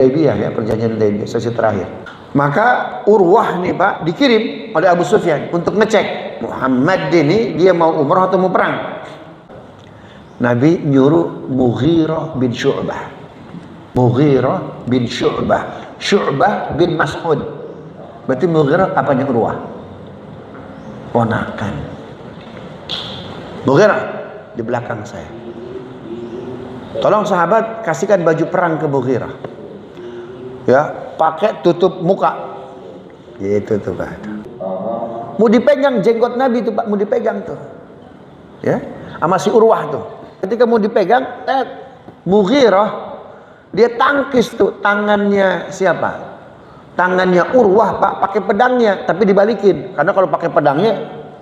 Hudaybiyah ya, perjanjian Hudaybiyah, sesi terakhir. Maka Urwah nih Pak dikirim oleh Abu Sufyan untuk ngecek Muhammad ini dia mau umrah atau mau perang. Nabi nyuruh Mughirah bin Syu'bah. Mughirah bin Syu'bah. Syu'bah bin Mas'ud. Berarti Mughirah apanya Urwah? Ponakan. Mughirah di belakang saya. Tolong sahabat kasihkan baju perang ke Mughirah. Ya, pakai tutup muka. Gitu tuh Pak. Mau dipegang jenggot Nabi tuh Pak, mau dipegang tuh. Ya, sama si Urwah tuh. Ketika mau dipegang, Mughirah dia tangkis tuh tangannya siapa? Tangannya Urwah Pak, pakai pedangnya, tapi dibalikin. Karena kalau pakai pedangnya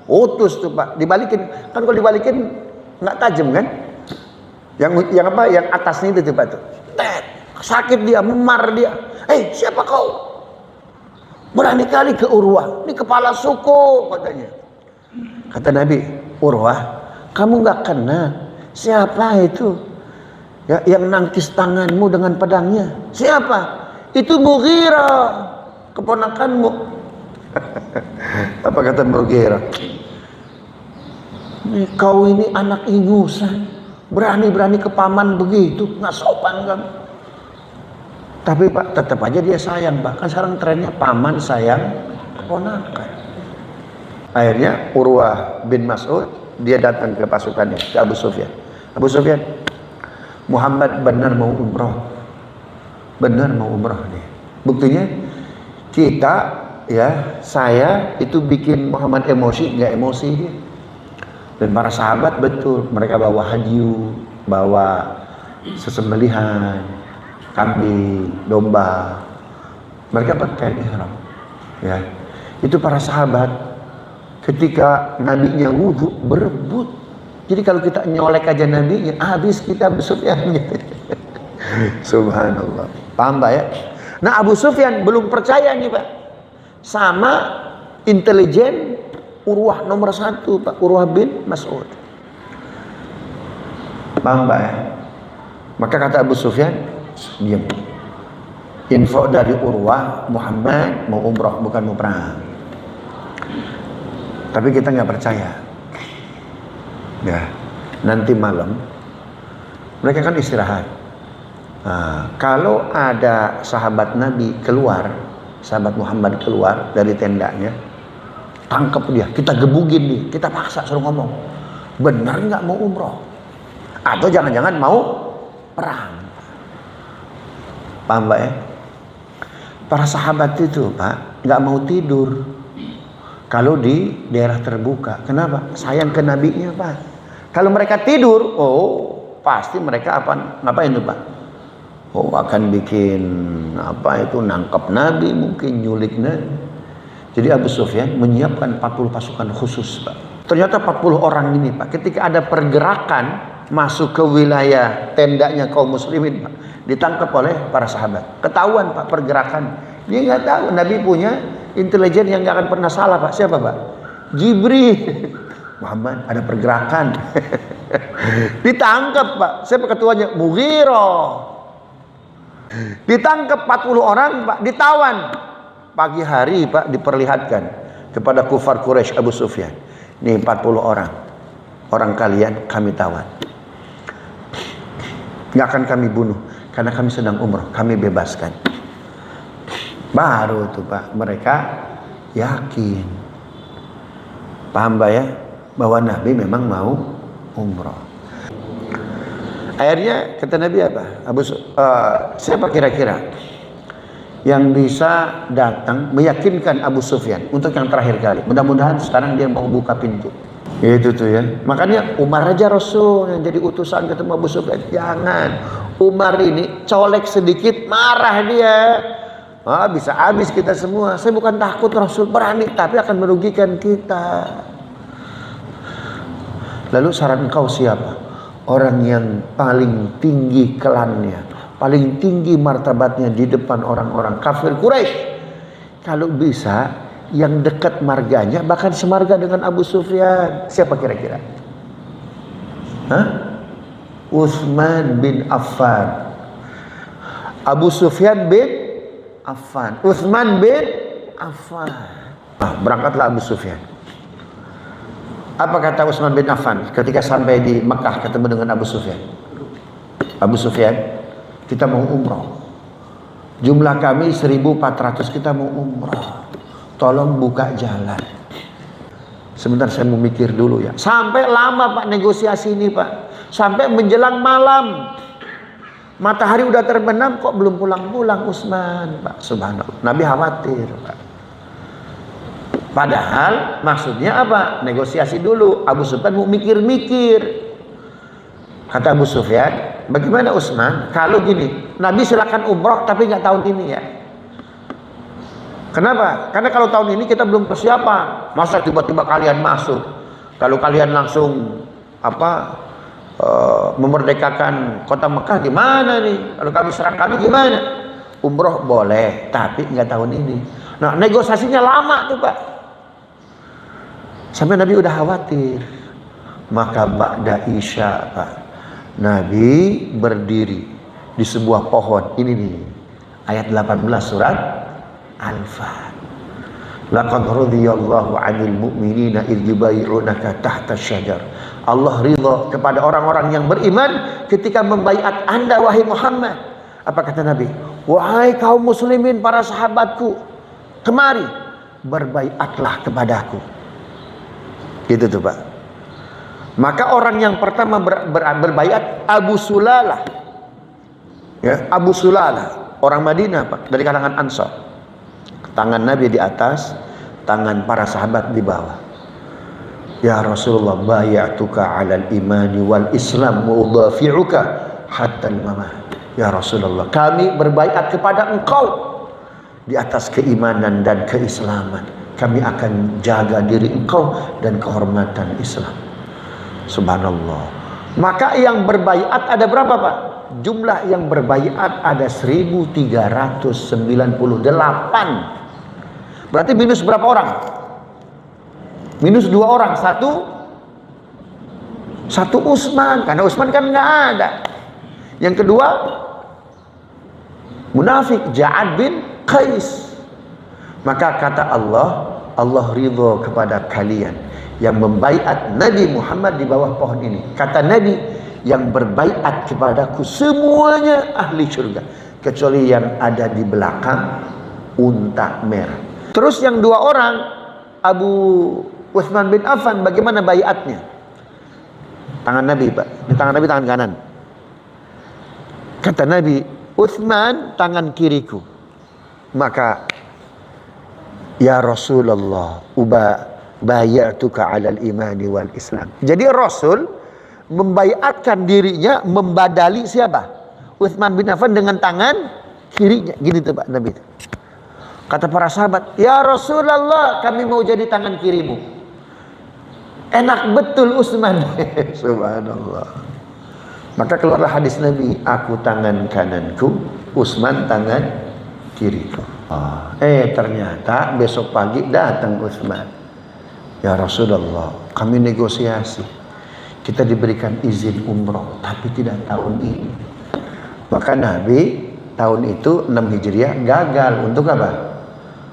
utus tuh Pak, dibalikin. Kan kalau dibalikin nggak tajam kan? Yang apa? Yang atasnya itu tuh Pak tuh. Sakit dia, memar dia. Siapa kau? Berani kali ke Urwah. Ini kepala suku katanya. Kata Nabi, Urwah, kamu nggak kenal siapa itu? Ya, yang nangkis tanganmu dengan pedangnya. Siapa? Itu Mughirah, keponakanmu. Apa kata Mughirah? Kau ini anak ingusan, berani-berani ke paman begitu, nggak sopan kan? Tapi Pak, tetap aja dia sayang Pak. Kan sekarang trennya paman sayang keponakan. Akhirnya Urwah bin Mas'ud dia datang ke pasukannya, ke Abu Sufyan. Abu Sufyan, Muhammad benar mau umrah. Benar mau umrah nih. Buktinya kita ya, saya itu bikin Muhammad emosi, nggak emosi dia. Dan para sahabat betul, mereka bawa hadyu, bawa sesembelihan, kambing, domba. Mereka pakai ihram. Ya. Itu para sahabat ketika nabinya wudu berebut. Jadi kalau kita nyolek aja nabinya, habis kita Abu Sufyan. Subhanallah. Paham Pak ya? Nah, Abu Sufyan belum percaya nih Pak sama intelijen Urwah nomor 1 Pak, Urwah bin Mas'ud. Paham Pak ya? Maka kata Abu Sufyan, diam. Info dari Urwah, Muhammad mau umrah bukan mau perang. Tapi kita nggak percaya. Ya, nanti malam mereka kan istirahat. Nah, kalau ada sahabat Nabi keluar, sahabat Muhammad keluar dari tendanya, tangkap dia, kita gebugin dia, kita paksa suruh ngomong, benar nggak mau umroh? Atau jangan-jangan mau perang? Paham Pak ya? Para sahabat itu Pak nggak mau tidur kalau di daerah terbuka. Kenapa? Sayang ke nabinya Pak. Kalau mereka tidur, pasti mereka ngapain tuh Pak? Akan bikin apa itu, nangkap nabi, mungkin nyulik nabi. Jadi Abu Sufyan menyiapkan 40 pasukan khusus Pak. Ternyata 40 orang ini Pak, ketika ada pergerakan masuk ke wilayah tendanya kaum muslimin Pak, ditangkap oleh para sahabat. Ketahuan Pak pergerakan. Dia nggak tahu, Nabi punya intelijen yang nggak akan pernah salah Pak. Siapa Pak? Jibril. Muhammad ada pergerakan. Ditangkap Pak. Siapa ketuanya? Mughirah. Ditangkap 40 orang Pak, ditawan. Pagi hari Pak diperlihatkan kepada kufar Quraisy Abu Sufyan. Nih 40 orang. Orang kalian kami tawan. Nggak akan kami bunuh karena kami sedang umroh, kami bebaskan. Baru tuh Pak mereka yakin. Paham Pak ya? Bahwa Nabi memang mau umroh. Akhirnya kata Nabi apa? Siapa kira-kira yang bisa datang meyakinkan Abu Sufyan untuk yang terakhir kali? Mudah-mudahan sekarang dia mau buka pintu. Itu tuh ya. Makanya Umar aja Rasul yang jadi utusan ketemu Abu Sufyan. Jangan. Umar ini colek sedikit marah dia. Bisa habis kita semua. Saya bukan takut Rasul berani, tapi akan merugikan kita. Lalu saran engkau siapa? Orang yang paling tinggi kelannya, paling tinggi martabatnya di depan orang-orang kafir Quraisy. Kalau bisa yang dekat marganya bahkan semarga dengan Abu Sufyan. Siapa kira-kira? Utsman bin Affan. Abu Sufyan bin Affan, Utsman bin Affan. Nah, berangkatlah Abu Sufyan. Apa kata Utsman bin Affan ketika sampai di Mekah ketemu dengan Abu Sufyan? Abu Sufyan, kita mau umroh. Jumlah kami 1.400, kita mau umroh. Tolong buka jalan. Sebentar saya mau mikir dulu ya. Sampai lama Pak negosiasi ini Pak. Sampai menjelang malam. Matahari udah terbenam kok belum pulang-pulang Utsman Pak. Subhanallah. Nabi khawatir Pak. Padahal maksudnya apa? Negosiasi dulu. Abu Sufyan mau mikir-mikir. Kata Abu Sufyan, bagaimana Utsman? Kalau gini, Nabi silakan umroh tapi nggak tahun ini ya. Kenapa? Karena kalau tahun ini kita belum persiapan. Masa tiba-tiba kalian masuk? Kalau kalian langsung memerdekakan kota Mekah gimana nih? Kalau kami serang kami gimana? Umroh boleh, tapi nggak tahun ini. Nah negosiasinya lama tuh Pak. Sampai Nabi udah khawatir. Maka ba'da Isya Pak, Nabi berdiri di sebuah pohon. Ini nih ayat 18 surat Al-Fat. Laqad radiyallahu 'anil mu'minina idh yubayyi'unaka tahta syajar. Allah ridha kepada orang-orang yang beriman ketika membaiat Anda wahai Muhammad. Apa kata Nabi? Wahai kaum muslimin, para sahabatku, kemari berbaiatlah kepadaku. Gitu tuh Pak. Maka orang yang pertama berbaiat Abu Sulalah. Ya, Abu Sulalah, orang Madinah Pak, dari kalangan Ansar. Tangan Nabi di atas, tangan para sahabat di bawah. Ya Rasulullah, bayatuka 'alal imani wal Islam wa udafi'uka hatta al-mamat. Ya Rasulullah, kami berbaiat kepada engkau di atas keimanan dan keislaman. Kami akan jaga diri engkau dan kehormatan Islam. Subhanallah. Maka yang berbaiat ada berapa Pak? Jumlah yang berbaiat ada 1.398. Berarti minus berapa orang? Minus 2 orang. Satu Utsman, karena Utsman kan nggak ada. Yang kedua munafik Ja'ad bin Qais. Maka kata Allah, Allah ridho kepada kalian yang membaiat Nabi Muhammad di bawah pohon ini. Kata Nabi, yang berbaiat kepadaku semuanya ahli surga, kecuali yang ada di belakang unta merah. Terus yang 2 orang, Abu Utsman bin Affan, bagaimana baiatnya? Tangan Nabi Pak, di tangan Nabi tangan kanan. Kata Nabi, Utsman tangan kiriku. Maka ya Rasulullah, bayatuka 'alal imani wal Islam. Jadi Rasul membaiatkan dirinya membadali siapa? Utsman bin Affan dengan tangan kirinya. Gini tuh Pak Nabi. Kata para sahabat, ya Rasulullah, kami mau jadi tangan kirimu. Enak betul Utsman. Subhanallah. Maka keluarlah hadis Nabi, aku tangan kananku, Utsman tangan kiriku. Ternyata besok pagi datang Utsman. Ya Rasulullah, kami negosiasi. Kita diberikan izin umroh, tapi tidak tahun ini. Maka Nabi tahun itu 6 Hijriah gagal. Untuk apa?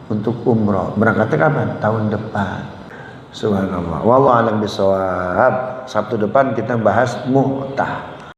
Untuk umroh. Berangkatnya kapan? Tahun depan. Subhanallah. Wallahu a'lam bishawab. Sabtu depan kita bahas Mu'tah.